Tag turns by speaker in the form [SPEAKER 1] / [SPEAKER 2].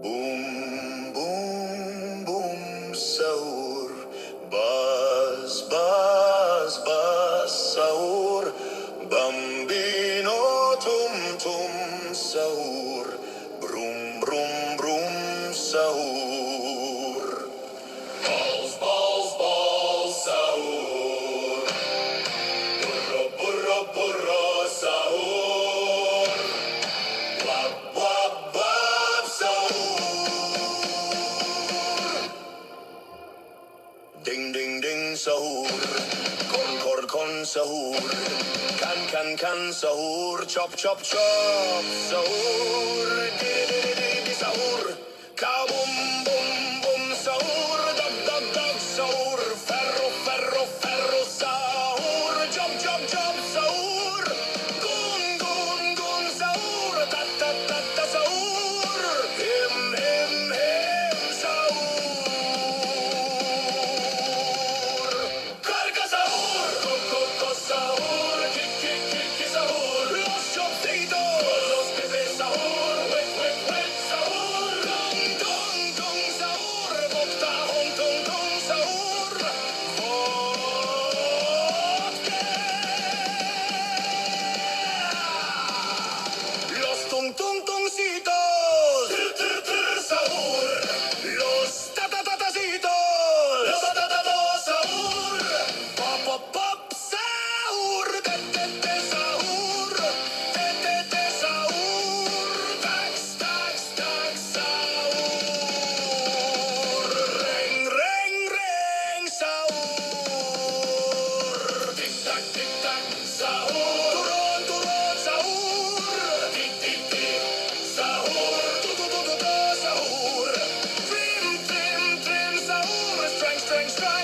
[SPEAKER 1] Boom, boom, boom, sahur. Buzz, buzz, buzz, sahur. Bambino, tum, tum, sahur. Brum, brum, brum, sahur. Balls, balls, balls, sahur. Burro, burro, burro, sahur. Wap, wap, wap, sahur. Ding, ding, ding, sahur. Kon, kor, kon, sahur. Kan, sahur. Chop, chop, chop, sahur. Di, di, di, di, di, sahur. Kabum, bum, bum, sahur. Dag, dag, dag, sahur. Ferro, ferro, ferro, sahur. Chop, chop, chop, sahur. Gun, gun, gun, sahur. Ta, ta, ta, ta, sahur. Him, him, him, sahur. Karka sahur. Ko, ko, sahur. Kick, kick, kick, sahur. Los chopcitos. Los pepes sahur. Wet, wet, wet, sahur. Dong, dong, dong, sahur. Bokta, hong, tong, tong, sahur. Vodka. Los tung tung tungcitos. Tr, tr, tr, sahur. Los tatatatacitos. Los tatatatos, sahur. Pop, pop, pop, sahur. Te, te, te, sahur. Te, te, te, sahur. Tax, tax, tax, sahur. Reng, reng, reng, sahur. Tic tac, sahur. Turon, turon, sahur. Tik, tik, tik, sahur. Tu, tu, tu, tu, tu, sahur. Trim, trim, trim, sahur. Streng, streng, streng.